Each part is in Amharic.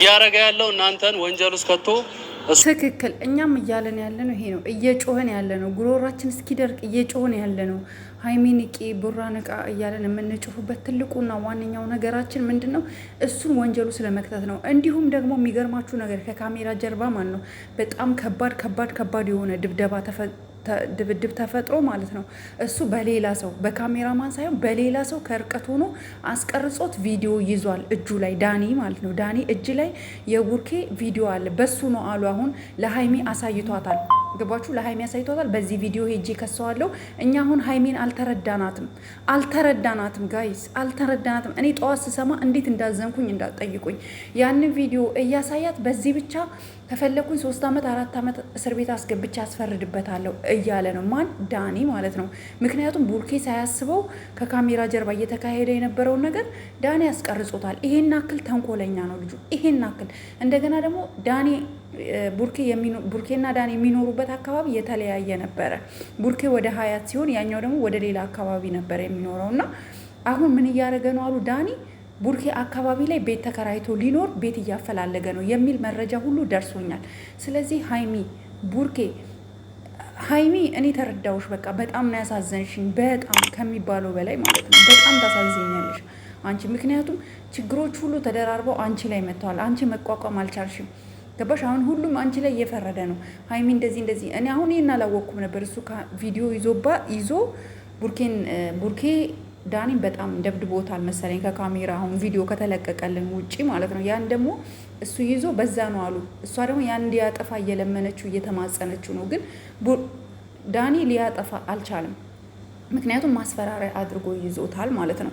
እያረጋ ያለው እናንተን ወንጀል ውስጥ ከቶ ትክክል። እኛም እያለን ያለ ነው ይሄ ነው። እየጮህን ያለ ነው፣ ጉሮሯችን እስኪደርቅ እየጮህን ያለ ነው። ሀይሚ ንቂ፣ ቡራ ንቃ እያለን የምንጮሁበት ትልቁና ዋነኛው ነገራችን ምንድን ነው? እሱን ወንጀሉ ስለመክተት ነው። እንዲሁም ደግሞ የሚገርማችሁ ነገር ከካሜራ ጀርባ ማለት ነው በጣም ከባድ የሆነ ድብድብ ተፈጥሮ ማለት ነው። እሱ በሌላ ሰው በካሜራማን ሳይሆን በሌላ ሰው ከርቀት ሆኖ አስቀርጾት ቪዲዮ ይዟል እጁ ላይ ዳኒ ማለት ነው። ዳኒ እጅ ላይ የቡርኬ ቪዲዮ አለ። በሱ ነው አሉ አሁን ለሀይሚ አሳይቷታል። ገባችሁ? ለሀይሚ አሳይቷታል። በዚህ ቪዲዮ ሄጄ ከሰዋለሁ። እኛ አሁን ሀይሚን አልተረዳናትም ጋይስ፣ አልተረዳናትም። እኔ ጠዋት ስሰማ እንዴት እንዳዘንኩኝ እንዳጠይቁኝ ያንን ቪዲዮ እያሳያት በዚህ ብቻ ከፈለኩኝ 3 ዓመት 4 ዓመት እስር ቤት አስገብቼ አስፈርድበታለሁ እያለ ነው። ማን? ዳኒ ማለት ነው። ምክንያቱም ቡርኬ ሳያስበው ከካሜራ ጀርባ እየተካሄደ የነበረውን ነገር ዳኒ ያስቀርጾታል። ይሄን አክል ተንኮለኛ ነው ልጁ፣ ይሄን አክል። እንደገና ደግሞ ቡርኬና ዳኒ የሚኖሩበት አካባቢ የተለያየ ነበረ። ቡርኬ ወደ ሀያት ሲሆን ያኛው ደግሞ ወደ ሌላ አካባቢ ነበረ የሚኖረው እና አሁን ምን እያደረገ ነው አሉ ዳኒ ቡርኬ አካባቢ ላይ ቤት ተከራይቶ ሊኖር ቤት እያፈላለገ ነው የሚል መረጃ ሁሉ ደርሶኛል። ስለዚህ ሀይሚ እኔ ተረዳውሽ። በቃ በጣም ነው ያሳዘንሽኝ፣ በጣም ከሚባለው በላይ ማለት ነው። በጣም ታሳዝኛለሽ አንቺ። ምክንያቱም ችግሮች ሁሉ ተደራርበው አንቺ ላይ መጥተዋል። አንቺ መቋቋም አልቻልሽም። ገባሽ? አሁን ሁሉም አንቺ ላይ እየፈረደ ነው። ሀይሚ እንደዚህ እኔ አሁን ይህን አላወቅኩም ነበር። እሱ ቪዲዮ ይዞ ቡርኬ ዳኒን በጣም ደብድቦታል መሰለኝ ከካሜራ አሁን ቪዲዮ ከተለቀቀልን ውጪ ማለት ነው። ያን ደግሞ እሱ ይዞ በዛ ነው አሉ። እሷ ደግሞ ያን እንዲያጠፋ እየለመነችው እየተማጸነችው ነው። ግን ዳኒ ሊያጠፋ አልቻለም። ምክንያቱም ማስፈራሪያ አድርጎ ይዞታል ማለት ነው።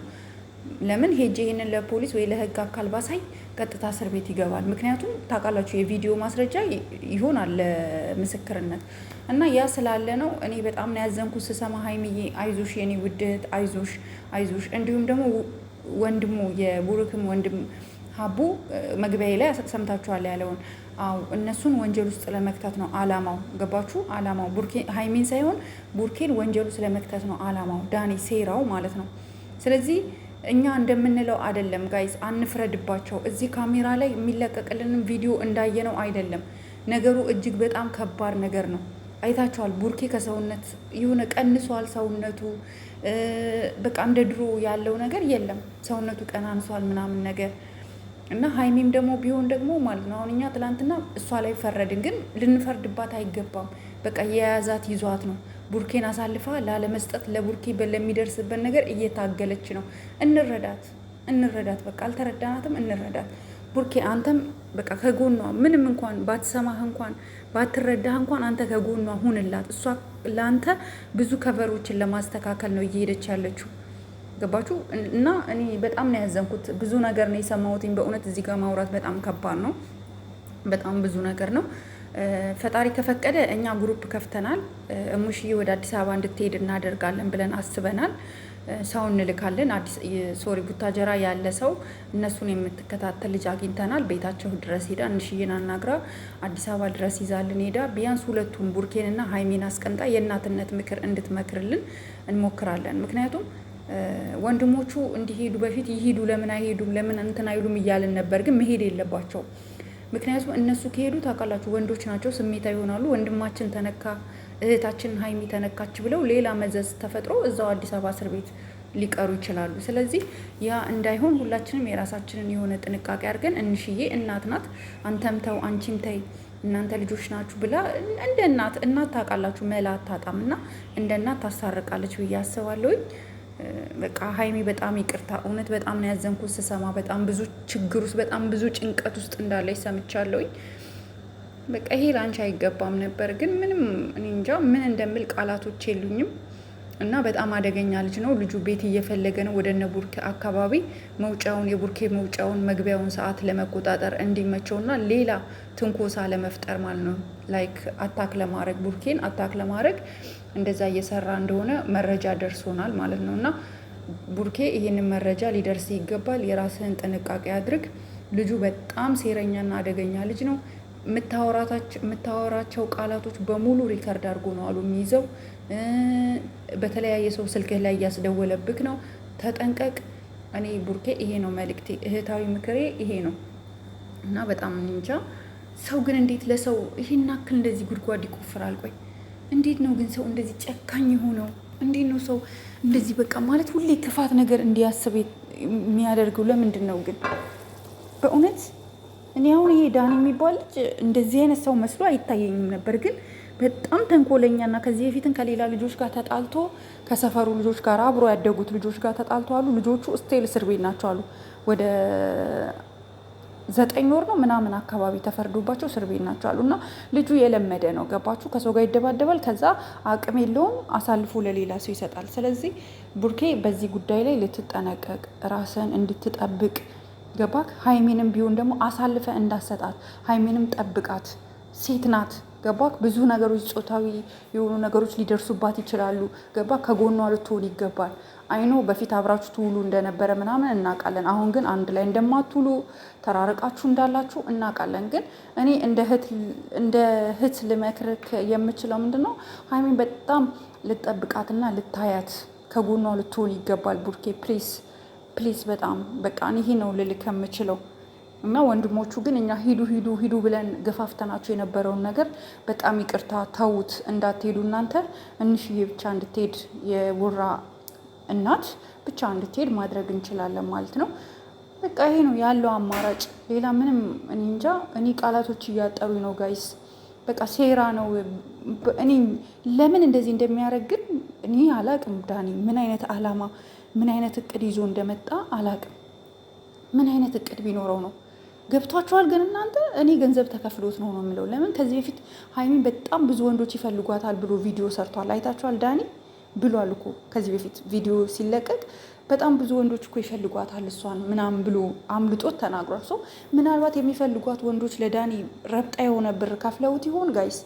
ለምን ሄጄ ይህንን ለፖሊስ ወይ ለህግ አካል ባሳይ ቀጥታ እስር ቤት ይገባል። ምክንያቱም ታውቃላችሁ የቪዲዮ ማስረጃ ይሆናል ለምስክርነት እና ያ ስላለ ነው። እኔ በጣም ነው ያዘንኩት ስሰማ። ሀይሚዬ አይዞሽ የኔ ውድት አይዞሽ። እንዲሁም ደግሞ ወንድሙ የቡሩክም ወንድም ሀቡ መግቢያ ላይ ሰምታችኋል ያለውን። አዎ እነሱን ወንጀል ውስጥ ለመክተት ነው አላማው። ገባችሁ? አላማው ሀይሚን ሳይሆን ቡርኬን ወንጀሉ ስለመክተት ነው አላማው፣ ዳኒ ሴራው ማለት ነው። ስለዚህ እኛ እንደምንለው አይደለም ጋይዝ፣ አንፍረድባቸው። እዚህ ካሜራ ላይ የሚለቀቅልንም ቪዲዮ እንዳየነው አይደለም ነገሩ። እጅግ በጣም ከባድ ነገር ነው። አይታችኋል። ቡርኬ ከሰውነት የሆነ ቀንሷል ሰውነቱ። በቃ እንደ ድሮ ያለው ነገር የለም። ሰውነቱ ቀናንሷል ምናምን ነገር እና ሀይሚም ደግሞ ቢሆን ደግሞ ማለት ነው አሁን እኛ ትላንትና እሷ ላይ ፈረድን፣ ግን ልንፈርድባት አይገባም። በቃ የያዛት ይዟት ነው። ቡርኬን አሳልፋ ላለመስጠት ለቡርኬ ለሚደርስበት ነገር እየታገለች ነው። እንረዳት። በቃ አልተረዳናትም፣ እንረዳት። ቡርኬ አንተም በቃ ከጎኗ ምንም እንኳን ባትሰማህ እንኳን ባትረዳህ እንኳን አንተ ከጎኗ ሁንላት። እሷ ለአንተ ብዙ ከቨሮችን ለማስተካከል ነው እየሄደች ያለችው። ገባችሁ? እና እኔ በጣም ነው ያዘንኩት። ብዙ ነገር ነው የሰማሁትኝ። በእውነት እዚህ ጋር ማውራት በጣም ከባድ ነው። በጣም ብዙ ነገር ነው። ፈጣሪ ከፈቀደ እኛ ግሩፕ ከፍተናል። እሙሽዬ ወደ አዲስ አበባ እንድትሄድ እናደርጋለን ብለን አስበናል። ሰው እንልካለን። ቡታጀራ ያለ ሰው እነሱን የምትከታተል ልጅ አግኝተናል። ቤታቸው ድረስ ሄዳ እንሽዬን አናግራ አዲስ አበባ ድረስ ይዛልን ሄዳ ቢያንስ ሁለቱም ቡርኬንና ሀይሚን አስቀምጣ የእናትነት ምክር እንድትመክርልን እንሞክራለን። ምክንያቱም ወንድሞቹ እንዲሄዱ በፊት ይሄዱ፣ ለምን አይሄዱም፣ ለምን እንትን አይሉም እያልን ነበር። ግን መሄድ የለባቸው። ምክንያቱም እነሱ ከሄዱ ታውቃላችሁ ወንዶች ናቸው፣ ስሜታዊ ይሆናሉ። ወንድማችን ተነካ፣ እህታችን ሀይሚ ተነካች ብለው ሌላ መዘዝ ተፈጥሮ እዛው አዲስ አበባ እስር ቤት ሊቀሩ ይችላሉ። ስለዚህ ያ እንዳይሆን ሁላችንም የራሳችንን የሆነ ጥንቃቄ አድርገን እንሽዬ እናት ናት፣ አንተም ተው አንቺም ተይ እናንተ ልጆች ናችሁ ብላ እንደ እናት ታውቃላችሁ መላ አታጣም እና እንደ እናት ታስታርቃለች ብዬ አስባለሁኝ። በቃ ሀይሚ በጣም ይቅርታ፣ እውነት በጣም ነው ያዘንኩት ስሰማ። በጣም ብዙ ችግር ውስጥ በጣም ብዙ ጭንቀት ውስጥ እንዳለች ሰምቻለሁኝ። በቃ ይሄ ላንቺ አይገባም ነበር፣ ግን ምንም እኔ እንጃ ምን እንደምል ቃላቶች የሉኝም። እና በጣም አደገኛ ልጅ ነው ልጁ። ቤት እየፈለገ ነው ወደ እነ ቡርኬ አካባቢ የቡርኬ መውጫውን መግቢያውን ሰዓት ለመቆጣጠር እንዲመቸውና ሌላ ትንኮሳ ለመፍጠር ማለት ነው። ላይክ ቡርኬን አታክ ለማድረግ እንደዛ እየሰራ እንደሆነ መረጃ ደርሶናል ማለት ነው። እና ቡርኬ ይህንን መረጃ ሊደርስ ይገባል። የራስህን ጥንቃቄ አድርግ። ልጁ በጣም ሴረኛና አደገኛ ልጅ ነው። የምታወራቸው ቃላቶች በሙሉ ሪከርድ አድርጎ ነው አሉ የሚይዘው። በተለያየ ሰው ስልክህ ላይ እያስደወለብክ ነው። ተጠንቀቅ። እኔ ቡርኬ ይሄ ነው መልእክቴ፣ እህታዊ ምክሬ ይሄ ነው። እና በጣም እንጃ። ሰው ግን እንዴት ለሰው ይሄን ያክል እንደዚህ ጉድጓድ ይቆፍራል? ቆይ እንዴት ነው ግን ሰው እንደዚህ ጨካኝ የሆነው? እንዴት ነው ሰው እንደዚህ በቃ ማለት ሁሌ ክፋት ነገር እንዲያስብ የሚያደርገው ለምንድን ነው ግን? በእውነት እኔ አሁን ይሄ ዳኒ የሚባል ልጅ እንደዚህ አይነት ሰው መስሎ አይታየኝም ነበር፣ ግን በጣም ተንኮለኛና ከዚህ በፊትን ከሌላ ልጆች ጋር ተጣልቶ ከሰፈሩ ልጆች ጋር አብሮ ያደጉት ልጆች ጋር ተጣልቶ አሉ። ልጆቹ ስቴል እስር ቤት ናቸው አሉ። ወደ 9 ወር ነው ምናምን አካባቢ ተፈርዶባቸው እስር ቤት ናቸው አሉ። እና ልጁ የለመደ ነው ገባችሁ? ከሰው ጋር ይደባደባል፣ ከዛ አቅም የለውም አሳልፎ ለሌላ ሰው ይሰጣል። ስለዚህ ቡርኬ በዚህ ጉዳይ ላይ ልትጠነቀቅ ራስን እንድትጠብቅ ገባክ? ሀይሜንም ቢሆን ደግሞ አሳልፈ እንዳሰጣት፣ ሀይሜንም ጠብቃት። ሴት ናት ገባክ? ብዙ ነገሮች ጾታዊ የሆኑ ነገሮች ሊደርሱባት ይችላሉ። ገባክ? ከጎኗ ልትሆን ይገባል። አይኖ በፊት አብራችሁ ትውሉ እንደነበረ ምናምን እናውቃለን። አሁን ግን አንድ ላይ እንደማትውሉ ተራርቃችሁ እንዳላችሁ እናውቃለን። ግን እኔ እንደ እህት ልመክርክ የምችለው ምንድን ነው፣ ሀይሜን በጣም ልጠብቃትና ልታያት፣ ከጎኗ ልትሆን ይገባል። ቡርኬ ፕሊስ ፕሊስ፣ በጣም በቃ ይሄ ነው ልልክ የምችለው። እና ወንድሞቹ ግን እኛ ሂዱ ሂዱ ሂዱ ብለን ገፋፍተናቸው የነበረውን ነገር በጣም ይቅርታ ተዉት፣ እንዳትሄዱ እናንተ እንሽዬ ብቻ እንድትሄድ የቡራ እናት ብቻ እንድትሄድ ማድረግ እንችላለን ማለት ነው። በቃ ይሄ ነው ያለው አማራጭ። ሌላ ምንም እኔ እንጃ። እኔ ቃላቶች እያጠሩኝ ነው ጋይስ። በቃ ሴራ ነው። እኔ ለምን እንደዚህ እንደሚያደርግ ግን እኔ አላቅም። ዳኒ ምን አይነት አላማ ምን አይነት እቅድ ይዞ እንደመጣ አላቅም። ምን አይነት እቅድ ቢኖረው ነው? ገብቷቸዋል ግን እናንተ? እኔ ገንዘብ ተከፍሎት ነው የምለው። ለምን ከዚህ በፊት ሀይሚን በጣም ብዙ ወንዶች ይፈልጓታል ብሎ ቪዲዮ ሰርቷል። አይታችኋል? ዳኒ ብሏል እኮ ከዚህ በፊት ቪዲዮ ሲለቀቅ በጣም ብዙ ወንዶች እኮ ይፈልጓታል እሷን ምናምን ብሎ አምልጦት ተናግሯል። ሰው ምናልባት የሚፈልጓት ወንዶች ለዳኒ ረብጣ የሆነ ብር ከፍለውት ይሆን ጋይስ?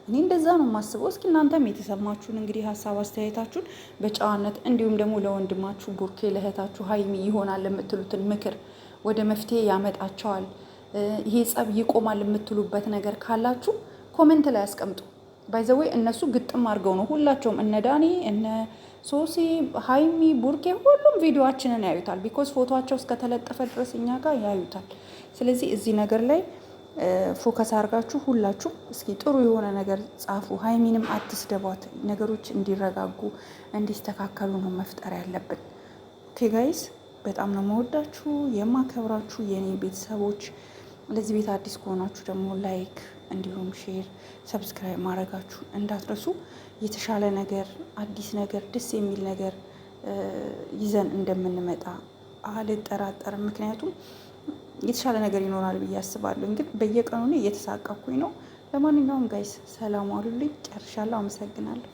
እኔ እንደዛ ነው የማስበው። እስኪ እናንተም የተሰማችሁን እንግዲህ ሀሳብ አስተያየታችሁን በጨዋነት እንዲሁም ደግሞ ለወንድማችሁ ቡርኬ ለእህታችሁ ሀይሚ ይሆናል የምትሉትን ምክር ወደ መፍትሄ ያመጣቸዋል፣ ይሄ ጸብ ይቆማል የምትሉበት ነገር ካላችሁ ኮሜንት ላይ አስቀምጡ። ባይዘወይ እነሱ ግጥም አድርገው ነው ሁላቸውም፣ እነ ዳኒ፣ እነ ሶሲ፣ ሀይሚ፣ ቡርኬ ሁሉም ቪዲዮችንን ያዩታል። ቢኮዝ ፎቶቸው እስከተለጠፈ ድረስ እኛ ጋር ያዩታል። ስለዚህ እዚህ ነገር ላይ ፎከስ አድርጋችሁ ሁላችሁ እስኪ ጥሩ የሆነ ነገር ጻፉ። ሀይሚንም አትስደቧት። ነገሮች እንዲረጋጉ እንዲስተካከሉ ነው መፍጠር ያለብን። ኦኬ ጋይስ፣ በጣም ነው መወዳችሁ የማከብራችሁ የኔ ቤተሰቦች። ለዚህ ቤት አዲስ ከሆናችሁ ደግሞ ላይክ እንዲሁም ሼር፣ ሰብስክራይብ ማድረጋችሁ እንዳትረሱ። የተሻለ ነገር አዲስ ነገር ደስ የሚል ነገር ይዘን እንደምንመጣ አልጠራጠርም። ምክንያቱም የተሻለ ነገር ይኖራል ብዬ አስባለሁ። ግን በየቀኑ እየተሳቀኩኝ ነው። ለማንኛውም ጋይስ ሰላም አሉልኝ። ጨርሻለሁ። አመሰግናለሁ።